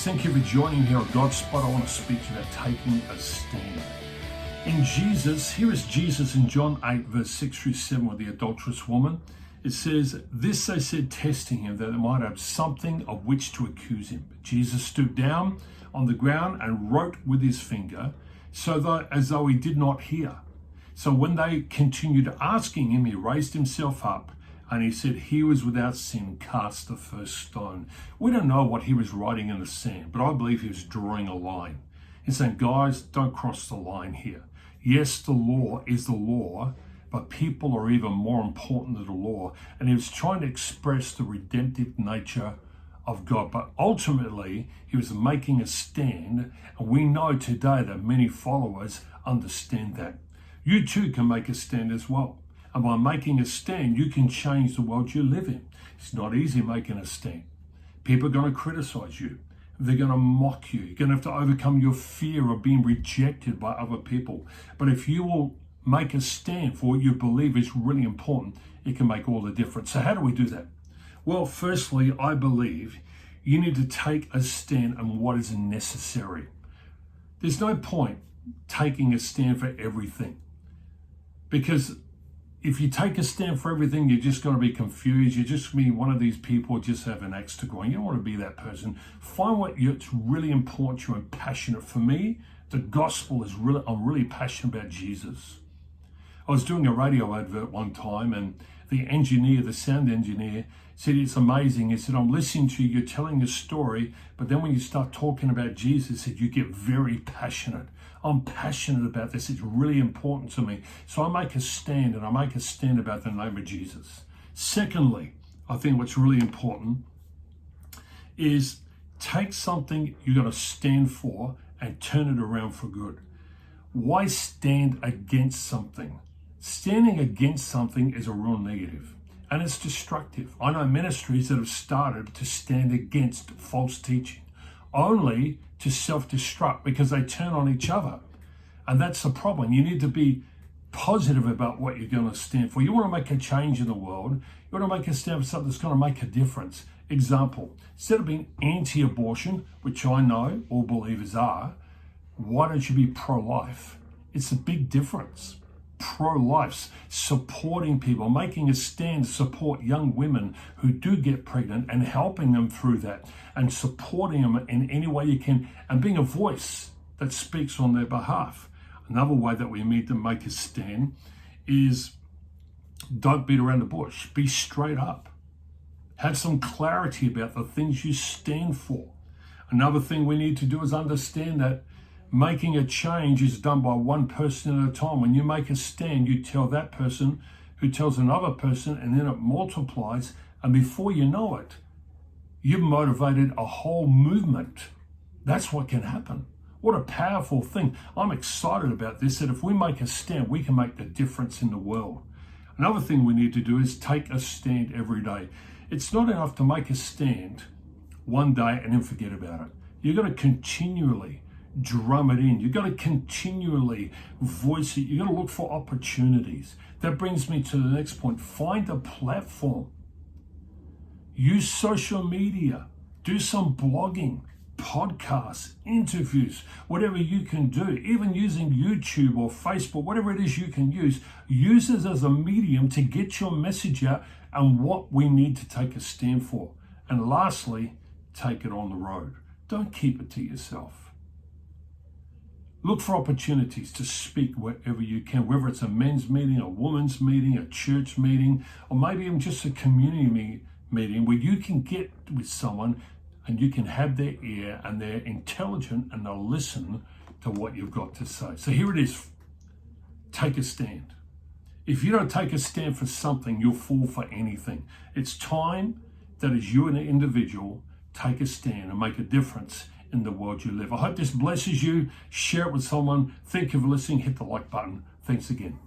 guys, thank you for joining here at Godspot. I want to speak to you about taking a stand. In Jesus, here is Jesus in John 8, verse 6 through 7 with the adulterous woman. It says, "This they said, testing him, that they might have something of which to accuse him. But Jesus stooped down on the ground and wrote with his finger, as though he did not hear. So when they continued asking him, he raised himself up, and he said, he was without sin, cast the first stone." We don't know what he was writing in the sand, but I believe he was drawing a line. He's saying, guys, don't cross the line here. Yes, the law is the law, but people are even more important than the law. And he was trying to express the redemptive nature of God. But ultimately, he was making a stand. And we know today that many followers understand that. You too can make a stand as well. And by making a stand, you can change the world you live in. It's not easy making a stand. People are going to criticize you. They're going to mock you. You're going to have to overcome your fear of being rejected by other people. But if you will make a stand for what you believe is really important, it can make all the difference. So how do we do that? Well, firstly, I believe you need to take a stand on what is necessary. There's no point taking a stand for everything, because if you take a stand for everything, you're just going to be confused. You're just going to be one of these people who just have an axe to grind. You don't want to be that person. Find what's really important to you and passionate. For me, the gospel is I'm really passionate about Jesus. I was doing a radio advert one time, and the sound engineer, said, "It's amazing." He said, "I'm listening to you, you're telling a story, but then when you start talking about Jesus," he said, "you get very passionate." I'm passionate about this. It's really important to me. So I make a stand, and I make a stand about the name of Jesus. Secondly, I think what's really important is take something you're going to stand for and turn it around for good. Why stand against something? Standing against something is a real negative, and it's destructive. I know ministries that have started to stand against false teaching, only to self-destruct because they turn on each other. And that's the problem. You need to be positive about what you're going to stand for. You want to make a change in the world. You want to make a stand for something that's going to make a difference. Example, instead of being anti-abortion, which I know all believers are, why don't you be pro-life? It's a big difference. Pro-life, supporting people, making a stand to support young women who do get pregnant and helping them through that and supporting them in any way you can and being a voice that speaks on their behalf. Another way that we need to make a stand is don't beat around the bush. Be straight up. Have some clarity about the things you stand for. Another thing we need to do is understand that making a change is done by one person at a time. When you make a stand, you tell that person who tells another person, and then it multiplies. And before you know it, you've motivated a whole movement. That's what can happen. What a powerful thing. I'm excited about this, that if we make a stand, we can make the difference in the world. Another thing we need to do is take a stand every day. It's not enough to make a stand one day and then forget about it. You've got to continually drum it in. You've got to continually voice it. You've got to look for opportunities. That brings me to the next point. Find a platform. Use social media. Do some blogging, podcasts, interviews, whatever you can do. Even using YouTube or Facebook, whatever it is you can use it as a medium to get your message out and what we need to take a stand for. And lastly, take it on the road. Don't keep it to yourself. Look for opportunities to speak wherever you can, whether it's a men's meeting, a women's meeting, a church meeting, or maybe even just a community meeting where you can get with someone and you can have their ear and they're intelligent and they'll listen to what you've got to say. So here it is. Take a stand. If you don't take a stand for something, you'll fall for anything. It's time that as you an individual, take a stand and make a difference in the world you live. I hope this blesses you. Share it with someone. Thank you for listening. Hit the like button. Thanks again.